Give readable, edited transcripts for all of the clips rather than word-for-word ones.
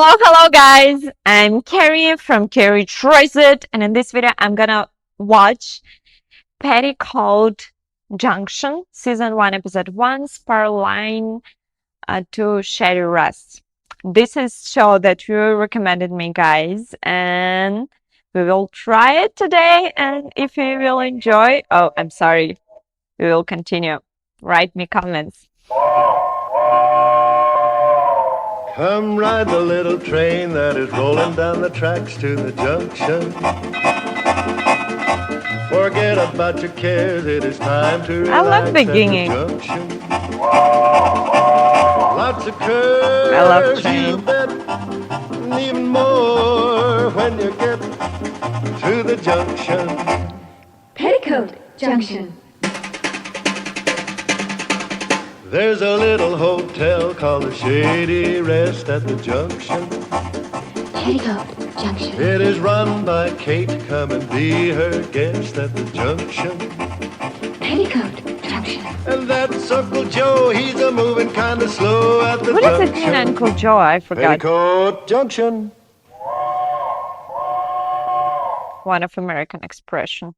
Hello guys, I'm Carrie from Carrie Tries It, and in this video I'm gonna watch Petticoat Junction, Season 1, Episode 1, Spur line to Shady Rest. This is show that you recommended me, guys, and we will try it today, and if you will enjoy, I'm sorry, we will continue. Write me comments. Come ride the little train that is rolling down the tracks to the junction. Forget about your cares, it is time to relax. I love beginning. Junction. Lots of curves, I love train. you bet, and even more when you get to the junction. Petticoat Junction. There's a little hotel called the Shady Rest at the junction. Petticoat Junction. It is run by Kate. Come and be her guest at the junction. Petticoat Junction. And that's Uncle Joe. He's a moving kind of slow at the What junction. does it mean, Uncle Joe? I forgot. Petticoat Junction. One of American expression.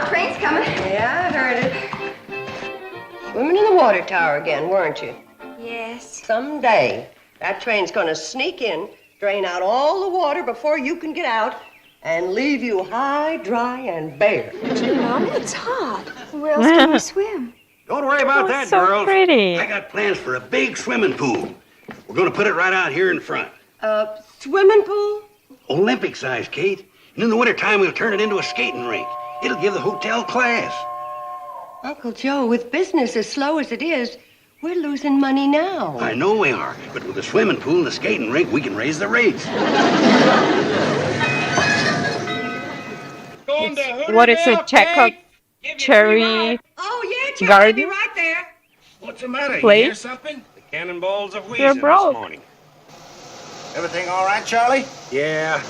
Train's coming. Yeah, I heard it. Swimming in the water tower again, weren't you? Yes. Someday, that train's gonna sneak in, drain out all the water before you can get out, and leave you high, dry, and bare. Mom, it's hot. Where else can we swim? Don't worry about that, so girls. pretty. I got plans for a big swimming pool. We're going to put it right out here in front. Swimming pool? Olympic size, Kate. And in the wintertime, we'll turn it into a skating rink. It'll give the hotel class. Uncle Joe, with business as slow as it is, we're losing money now. I know we are, but with the swimming pool and the skating rink, we can raise the rates. What is it? Check cherry Oh, yeah, Joe, garden? be right there. What's the matter? Plate? You hear something? The cannonballs are You're wheezing this broke. morning. Everything all right, Charlie? Yeah,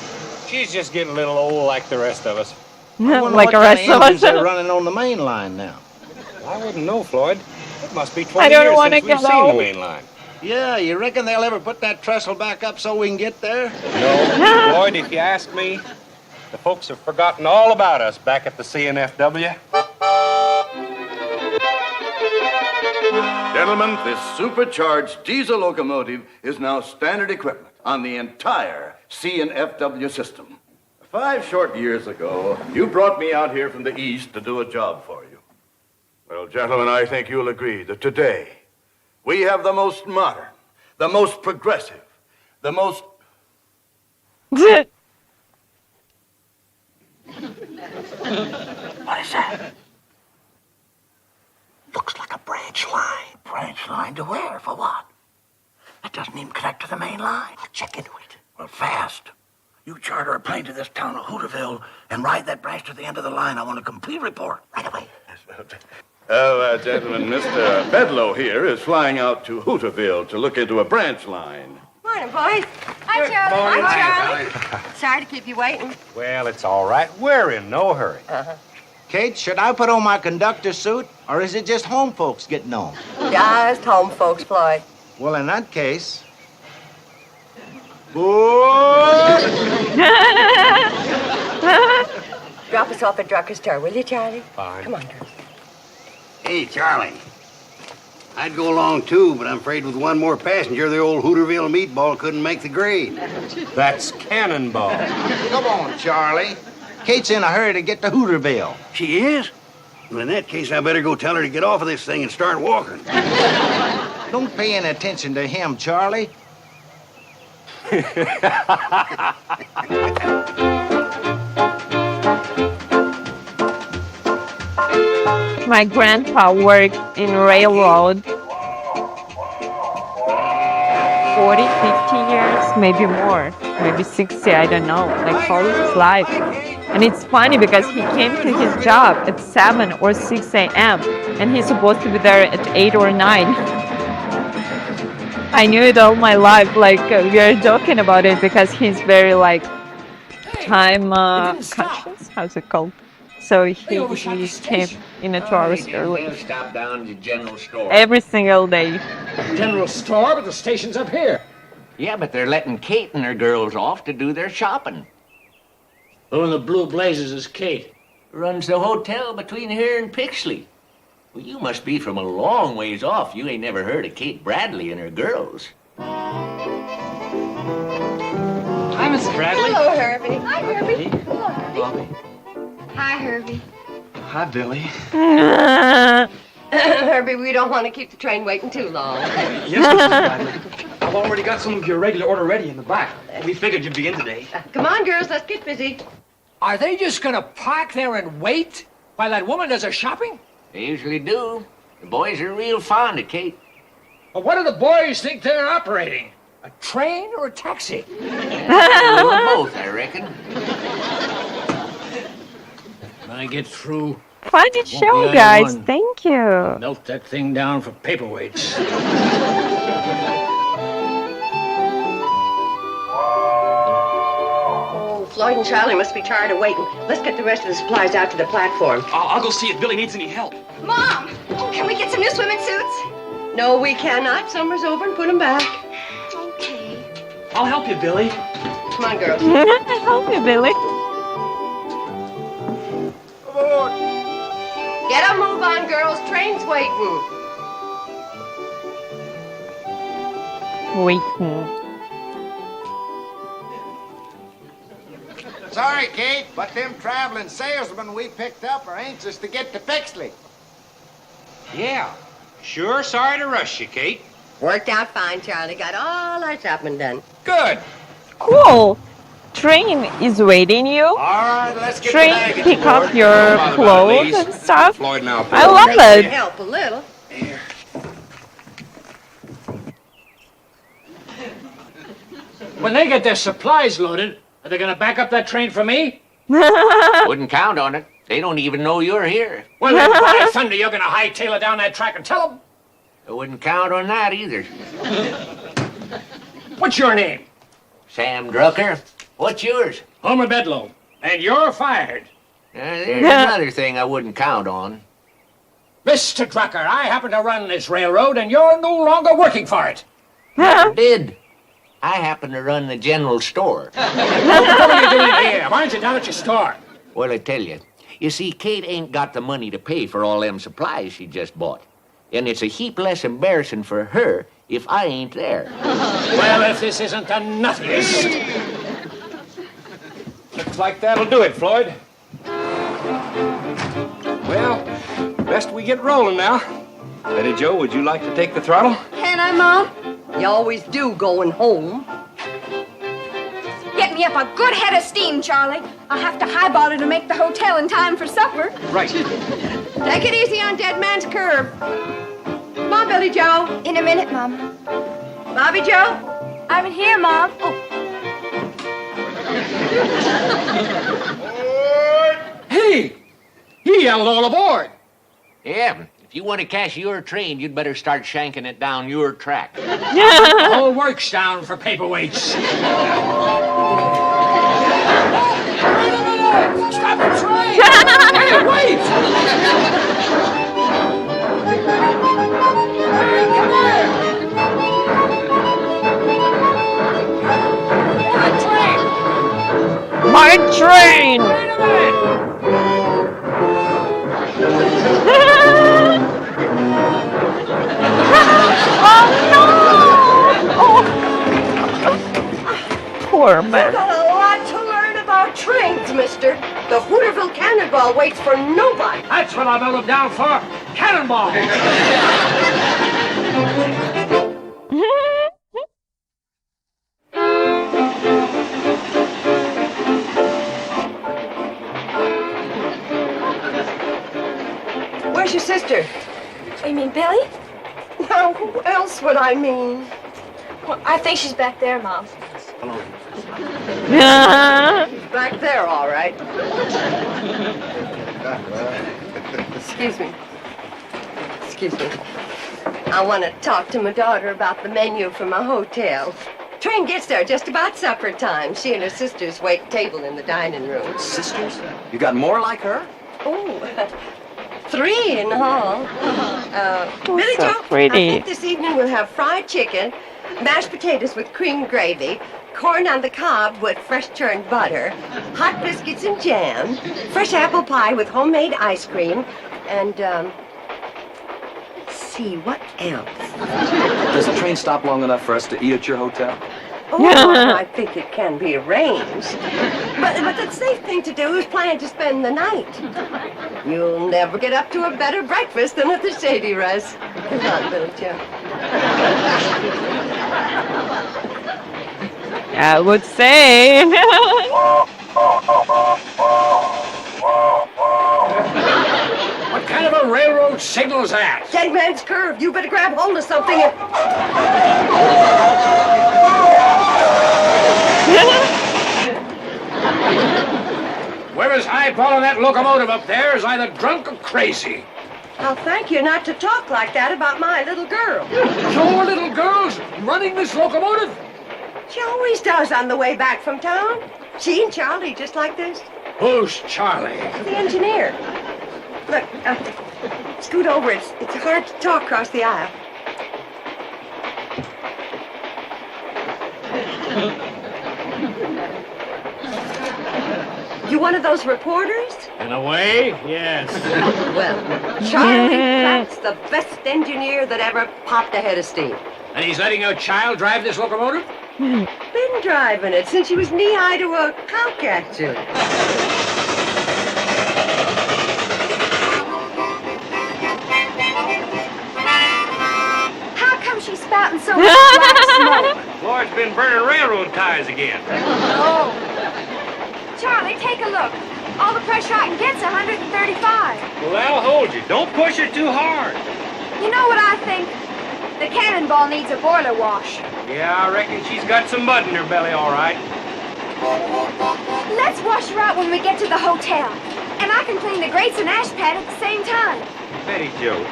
she's just getting a little old like the rest of us. Like the rest of us. They're running on the main line now. I wouldn't know, Floyd. It must be 20 I don't years wanna since we've get seen old. the main line. Yeah, you reckon they'll ever put that trestle back up so we can get there? No, Floyd, if you ask me, the folks have forgotten all about us back at the CNFW. Gentlemen, this supercharged diesel locomotive is now standard equipment on the entire C&FW system. 5 short years ago, you brought me out here from the east to do a job for you. Well, gentlemen, I think you'll agree that today we have the most modern, the most progressive, the most... What is that? Looks like a branch line. Branch line to where? For what? That doesn't even connect to the main line. I'll check into it. Well, fast. You charter a plane to this town of Hooterville and ride that branch to the end of the line. I want a complete report right away. Oh, gentlemen, Mr. Bedlow here is flying out to Hooterville to look into a branch line. Morning, boys. Hi, Charlie. morning. Hi, Hi, Charlie. Sorry to keep you waiting. Well, it's all right. We're in no hurry. Kate, should I put on my conductor suit, or is it just home folks getting on? Just home folks, Floyd. Well, in that case... Drop us off at Drucker's Star, will you, Charlie? Fine. Come on, girls. Hey, Charlie. I'd go along too, but I'm afraid with one more passenger, the old Hooterville meatball couldn't make the grade. That's cannonball. Come on, Charlie. Kate's in a hurry to get to Hooterville. She is? Well, in that case, I better go tell her to get off of this thing and start walking. Don't pay any attention to him, Charlie. My grandpa worked in railroad 40, 50 years, maybe more, maybe 60, I don't know, like all his life. And it's funny because he came to his job at 7 or 6 a.m. and he's supposed to be there at 8 or 9. I knew it all my life, like we are joking about it because he's very like time conscious, how's it called? So he came in a 2 hours early. They'll stop down at the general store. Every single day. General store, but the station's up here. Yeah, but they're letting Kate and her girls off to do their shopping. Who in the blue blazes is Kate? Runs the hotel between here and Pixley. Well, you must be from a long ways off. You ain't never heard of Kate Bradley and her girls. Hi, Mrs. Bradley. Hello, Herbie. Hi, Herbie. Hello, Herbie. Bobby. Hi, Herbie. Hi, Billy. Herbie, we don't want to keep the train waiting too long. Yes, Mrs. Bradley. I've already got some of your regular order ready in the back. We figured you'd be in today. Come on, girls, let's get busy. Are they just gonna park there and wait while that woman does her shopping? They usually do. The boys are real fond of Kate. Well, what do the boys think they're operating? A train or a taxi? A little of both, I reckon. When I get through, Funny Won't show, be guys. anyone. Thank you. melt that thing down for paperweights. Oh, Floyd and Charlie must be tired of waiting. Let's get the rest of the supplies out to the platform. I'll go see if Billy needs any help. Mom, can we get some new swimming suits? No, we cannot. Summer's over and put them back. Okay. I'll help you, Billy. Come on, girls. Help you, Billy. Get a move on, girls. Train's waiting. Waiting. Sorry, Kate, but them traveling salesmen we picked up are anxious to get to Pixley. Yeah. Sure sorry to rush you, Kate. Worked out fine, Charlie. Got all our shopping done. Good. Cool. Train is waiting you. All right, let's get Train the baggage pick up aboard. your Don't bother about it, clothes ladies. and stuff. Floyd and I'll I love They it. can help a little. When they get their supplies loaded, are they gonna back up that train for me? Wouldn't count on it. They don't even know you're here. Well, then, by thunder, you're gonna hightail it down that track and tell them. I wouldn't count on that either. What's your name? Sam Drucker, what's yours? Homer Bedlow. And you're fired. There's another thing I wouldn't count on. Mr. Drucker, I happen to run this railroad, and you're no longer working for it. Never did. I happen to run the general store. What are you doing here? Why aren't you down at your store? Well, I tell you. You see, Kate ain't got the money to pay for all them supplies she just bought. And it's a heap less embarrassing for her if I ain't there. Well, if this isn't the nuttiest. Looks like that'll do it, Floyd. Well, best we get rolling now. Betty Joe, would you like to take the throttle? Can I, Mom? You always do going home. Get me up a good head of steam, Charlie. I'll have to highball it to make the hotel in time for supper. Right. Take it easy on Dead Man's Curve. Come on, Billy Joe. In a minute, Mom. Bobby Joe. I'm in here, Mom. Oh, Hey! He yelled all aboard. Yeah, if you want to cash your train, you'd better start shanking it down your track. The whole works down for paperweights. Wait a minute! Stop the train! Hey, wait! Hey, come here! My train! Wait a minute! Poor man. Got a lot to learn about trains, mister. The Hooterville Cannonball waits for nobody. That's what I built him down for. Cannonball! Where's your sister? you mean Billy? Now, who else would I mean? Well, I think she's back there, Mom. Back there, all right. Excuse me. Excuse me. I want to talk to my daughter about the menu for my hotel. Train gets there just about supper time. She and her sisters wait table in the dining room. Sisters? You got more like her? Oh, 3 in all. Billy so Joe, pretty. I think this evening we'll have fried chicken, mashed potatoes with cream gravy, corn on the cob with fresh churned butter, hot biscuits and jam, fresh apple pie with homemade ice cream, and, let's see, what else? Does the train stop long enough for us to eat at your hotel? Oh, I think it can be arranged. But the safe thing to do is plan to spend the night. You'll never get up to a better breakfast than at the Shady, Russ. Come on, Billy Joe. I would say. What kind of a railroad signal is that? Dead man's curve. You better grab hold of something and... Whoever's eyeballing that locomotive up there is either drunk or crazy. I'll thank you not to talk like that about my little girl. Your little girl's running this locomotive? She always does on the way back from town. She and Charlie just like this. Who's Charlie? The engineer. Look, scoot over. It's hard to talk across the aisle. You one of those reporters? In a way, yes. Well, Charlie Pratt's the best engineer that ever popped a head of steam. And he's letting your child drive this locomotive? Been driving it since she was knee-high to a cowcatcher. How come she's spouting so much black smoke? Floyd's been burning railroad ties again. Oh. Charlie, take a look. All the pressure I can get's 135. Well, that'll hold you. Don't push it too hard. You know what I think? The cannonball needs a boiler wash. Yeah, I reckon she's got some mud in her belly, all right. Let's wash her out when we get to the hotel. And I can clean the grates and ash pad at the same time. Betty Joe,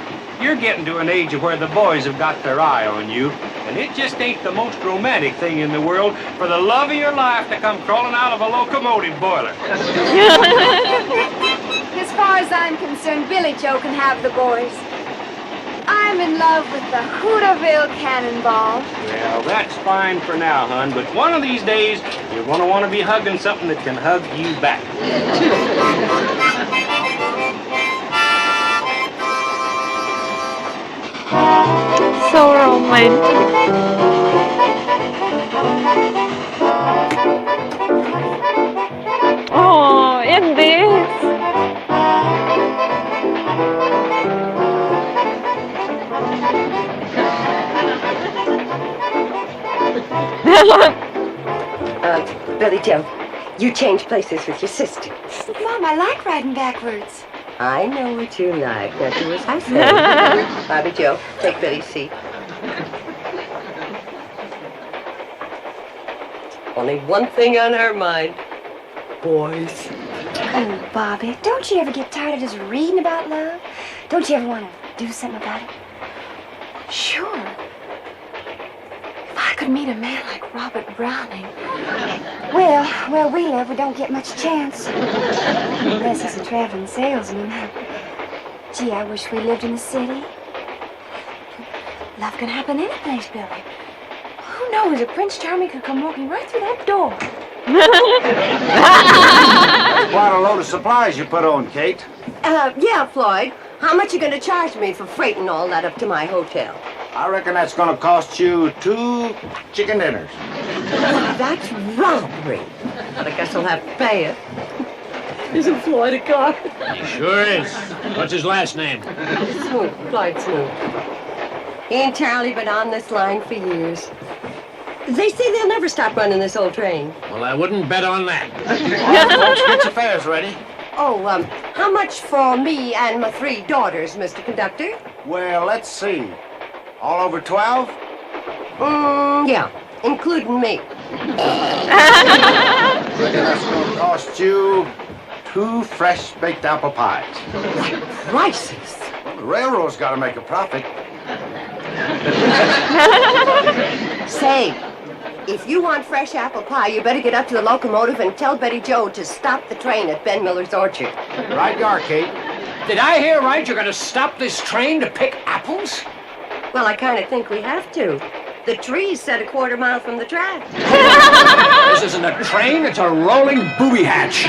you're getting to an age of where the boys have got their eye on you, and it just ain't the most romantic thing in the world for the love of your life to come crawling out of a locomotive boiler. As far as I'm concerned, Billy Joe can have the boys. I'm in love with the Hooterville Cannonball. Well, that's fine for now, hon, but one of these days, you're going to want to be hugging something that can hug you back. So romantic. Oh, and this. Billy Joe, you change places with your sister. Mom, I like riding backwards. I know what you like. Now do as I say. Bobby Joe, take Billy's seat. Only one thing on her mind. Boys. Oh, Bobby, don't you ever get tired of just reading about love? Don't you ever want to do something about it? Sure. If I could meet a man like Robert Browning. Well, where we live, we don't get much chance. Unless he's a traveling salesman. Gee, I wish we lived in the city. Love can happen any place, Billy. Who knows if Prince Charming could come walking right through that door? Quite a load of supplies you put on, Kate. Yeah, Floyd. How much you gonna charge me for freighting all that up to my hotel? I reckon that's gonna cost you 2 chicken dinners. That's robbery. But I guess I'll have to pay it. Isn't Floyd a car? He sure is. What's his last name? Snoop, Floyd Snoop. He and Charlie been on this line for years. They say they'll never stop running this old train. Well, I wouldn't bet on that. Folks, get your fares ready. Oh, how much for me and my 3 daughters, Mr. Conductor? Well, let's see. All over 12? Yeah, including me. Reckon that's gonna cost you 2 fresh baked apple pies. Prices. Well, the railroad's gotta make a profit. Say, If you want fresh apple pie, you better get up to the locomotive and tell Betty Jo to stop the train at Ben Miller's orchard. Right you are, Kate. Did I hear right? You're going to stop this train to pick apples? Well, I kind of think we have to. The tree's set a quarter mile from the track. This isn't a train, it's a rolling booby hatch.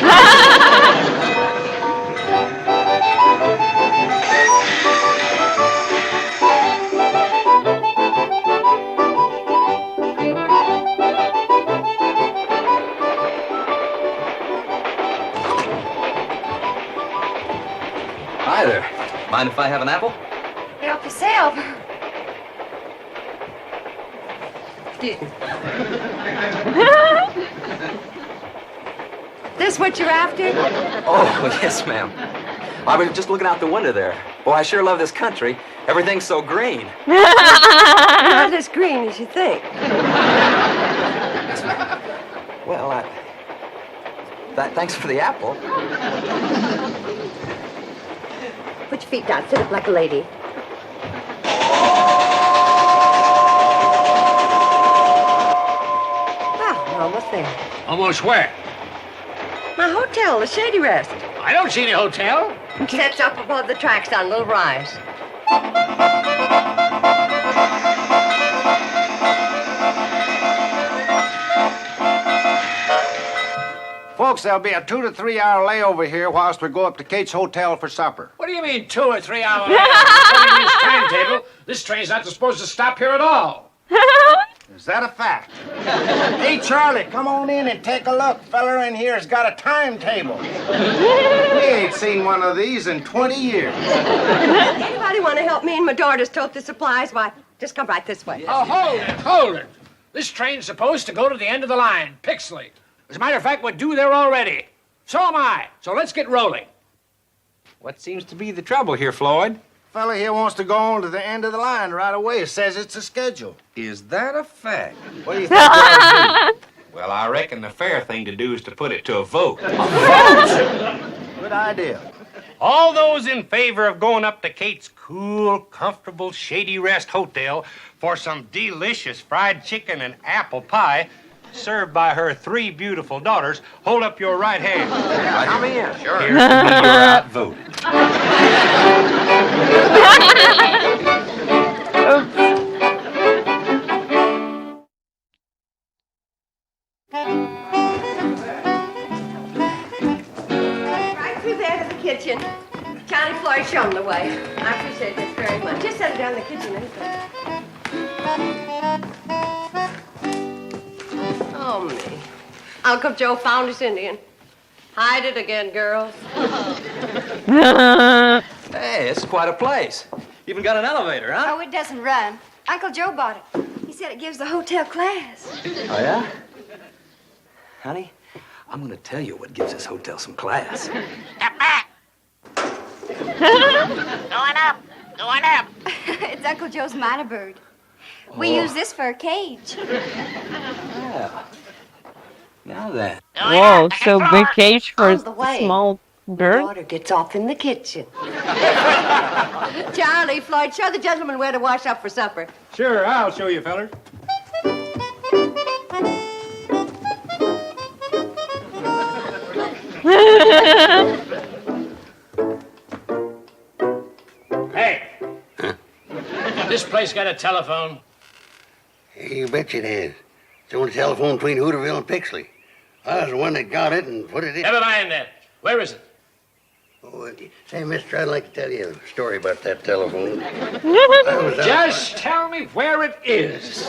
Hi there. Mind if I have an apple? Help yourself. This what you're after? Oh, yes, ma'am. I was just looking out the window there. Boy, I sure love this country. Everything's so green. Not as green as you think. Well, thanks for the apple. Put your feet down. Sit up like a lady. Well, we're almost there. Almost where? My hotel, the Shady Rest. I don't see any hotel. Sets up above the tracks on a little rise. Folks, there'll be a 2 to 3 hour layover here whilst we go up to Kate's hotel for supper. What do you mean 2 or 3 hours? According to this timetable, this train's not supposed to stop here at all. Is that a fact? Hey, Charlie, come on in and take a look. Feller in here's got a timetable. We ain't seen one of these in 20 years. Anybody want to help me and my daughters tote the supplies? Why, just come right this way. Oh, hold it. This train's supposed to go to the end of the line, Pixley. As a matter of fact, we're due there already. So am I. So let's get rolling. What seems to be the trouble here, Floyd? Fella here wants to go on to the end of the line right away. It says it's a schedule. Is that a fact? What do you think we ought to do? Well, I reckon the fair thing to do is to put it to a vote. Good idea. All those in favor of going up to Kate's cool, comfortable, Shady Rest Hotel for some delicious fried chicken and apple pie served by her 3 beautiful daughters, hold up your right hand. Come in. Sure. Here's to be you're outvoted. Right through there to the kitchen. Johnny Floyd, show them the way. I appreciate this very much. Just set it down in the kitchen, anything. Oh, me. Uncle Joe found his Indian. Hide it again, girls. Hey, it's quite a place. Even got an elevator, huh? Oh, it doesn't run. Uncle Joe bought it. He said it gives the hotel class. Oh, yeah? Honey, I'm gonna tell you what gives this hotel some class. Step back. Going up. It's Uncle Joe's miner bird. We use this for a cage. Yeah. Now then. Whoa, so big cage for On the way. small bird? Daughter gets off in the kitchen. Charlie, Floyd, show the gentleman where to wash up for supper. Sure, I'll show you, fellers. Hey. This place got a telephone? You bet you it has. It's the only telephone between Hooterville and Pixley. I was the one that got it and put it in. Never mind that. Where is it? Oh, say, mister, I'd like to tell you a story about that telephone. Just tell me where it is.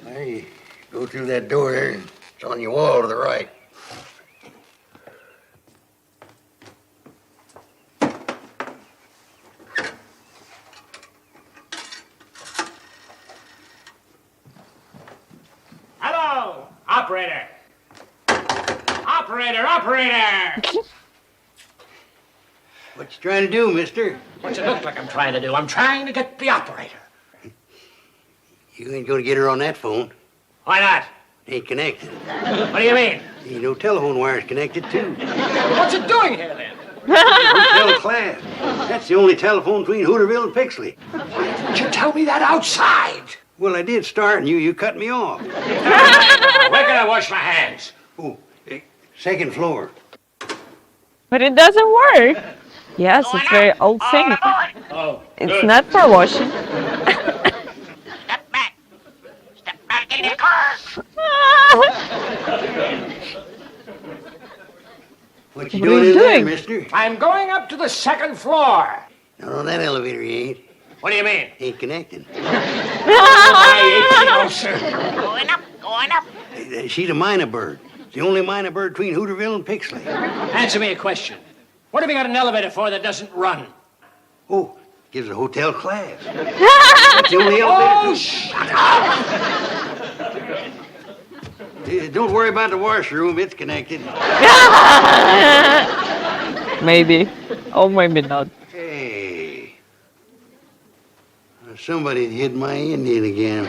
Hey, go through that door there. It's on your wall to the right. Hello, operator. Operator. What you trying to do, mister? What's it look like I'm trying to do? I'm trying to get the operator. You ain't gonna get her on that phone. Why not? Ain't connected. What do you mean? Ain't no telephone wires connected, too. What's it doing here, then? Hotel class. That's the only telephone between Hooterville and Pixley. Did you tell me that outside? Well, I did start, and you cut me off. Where can I wash my hands? Oh, second floor. But it doesn't work. Yes, it's very old thing. Oh, It's not for washing. Step back in your car. What you What are doing you in there, doing? mister? I'm going up to the second floor. No, that elevator ain't. What do you mean? Ain't connecting. I ain't sir. Going up. She's a minor bird. It's the only minor bird between Hooterville and Pixley. Answer me a question. What have you got an elevator for that doesn't run? Oh, gives a hotel class. That's the only elevator. Oh, shut up! Don't worry about the washroom. It's connected. Maybe. Or maybe not. Hey. Somebody hit my Indian again.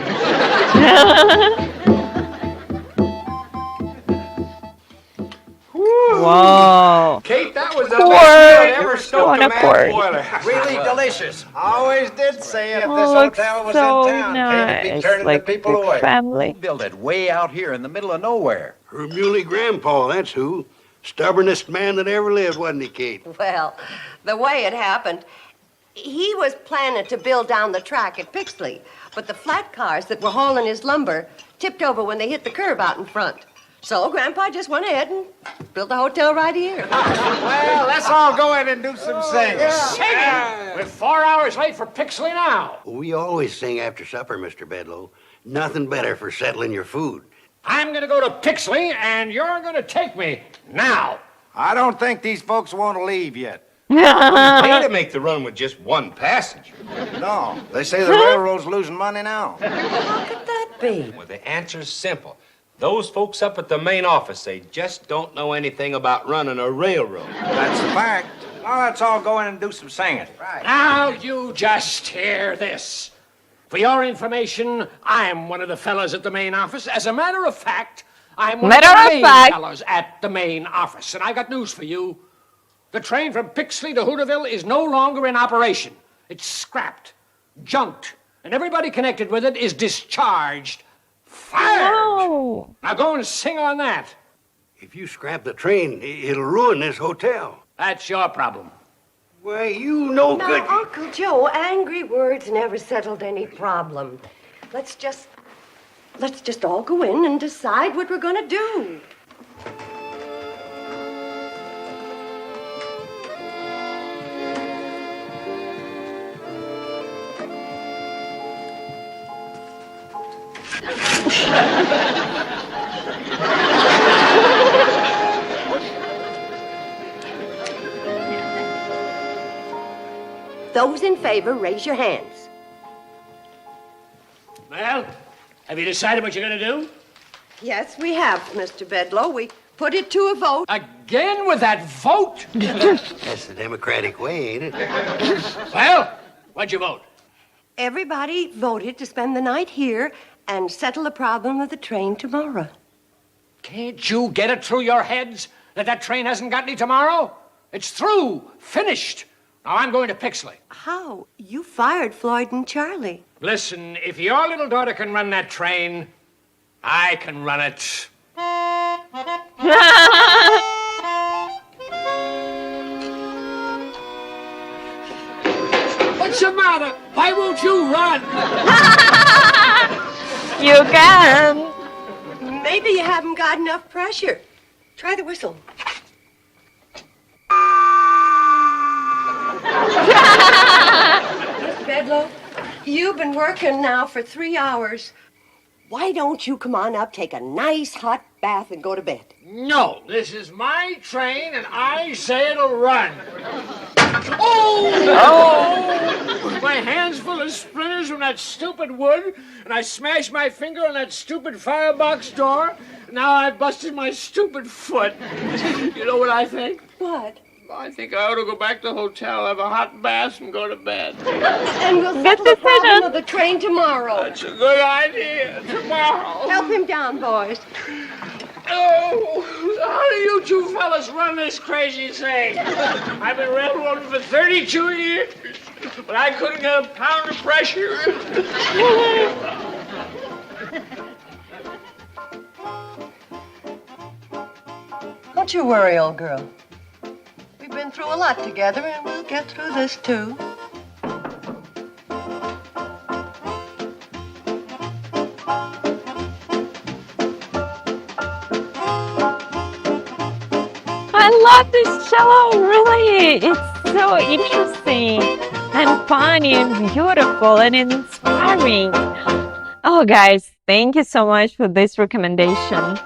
Wow. Kate, that was the Pork. best meal I ever I stoked want a a man pork. boiler. Really delicious. Always did say if this Looks hotel was so in town, Kate'd be nice. turning Like the people big away. family. Built it way out here in the middle of nowhere. Her muley grandpa, that's who. Stubbornest man that ever lived, wasn't he, Kate? Well, the way it happened, he was planning to build down the track at Pixley, but the flat cars that were hauling his lumber tipped over when they hit the curb out in front. So Grandpa just went ahead and built the hotel right here. Well, let's all go in and do some singing. Singing! We're 4 hours late for Pixley now. We always sing after supper, Mr. Bedlow. Nothing better for settling your food. I'm going to go to Pixley, and you're going to take me now. I don't think these folks want to leave yet. Pay to make the run with just one passenger. No, they say the railroad's losing money now. How could that be? Well, the answer's simple. Those folks up at the main office, they just don't know anything about running a railroad. That's a fact. Now let's all go in and do some singing. Right. Now you just hear this. For your information, I'm one of the fellas at the main office. As a matter of fact, I'm one of the main fellas at the main office. And I've got news for you. The train from Pixley to Hooterville is no longer in operation. It's scrapped, junked, and everybody connected with it is discharged. Fired! Oh. Now go and sing on that. If you scrap the train, it'll ruin this hotel. That's your problem. Why, you know Now, good. Uncle Joe, angry words never settled any problem. Let's just all go in and decide what we're gonna do. Those in favor, raise your hands. Well, have you decided what you're going to do? Yes, we have, Mr. Bedlow. We put it to a vote. Again with that vote? That's the Democratic way, ain't it? Well, what'd you vote? Everybody voted to spend the night here and settle the problem of the train tomorrow. Can't you get it through your heads that train hasn't got any tomorrow? It's through, finished. Now I'm going to Pixley. How? You fired Floyd and Charlie. Listen, if your little daughter can run that train, I can run it. What's the matter? Why won't you run? You can. Maybe you haven't got enough pressure. Try the whistle. Mr. Bedlow, you've been working now for 3 hours. Why don't you come on up, take a nice hot bath, and go to bed? No, this is my train, and I say it'll run. Oh! My hand's full of splinters from that stupid wood, and I smashed my finger on that stupid firebox door. Now I've busted my stupid foot. You know what I think? What? I think I ought to go back to the hotel, have a hot bath, and go to bed. And we'll settle the problem of the train tomorrow. That's a good idea. Tomorrow. Help him down, boys. Oh, how do you two fellas run this crazy thing? I've been railroading for 32 years, but I couldn't get a pound of pressure. Don't you worry, old girl. We've been through a lot together, and we'll get through this, too. I love this show, really. It's so interesting and funny and beautiful and inspiring. Oh, guys, thank you so much for this recommendation.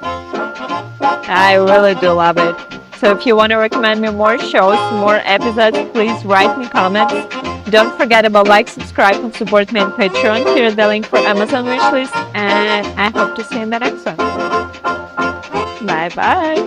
I really do love it. So if you want to recommend me more shows, more episodes, please write me comments. Don't forget about like, subscribe, and support me on Patreon. Here's the link for Amazon wishlist, and I hope to see you in the next one. Bye-bye.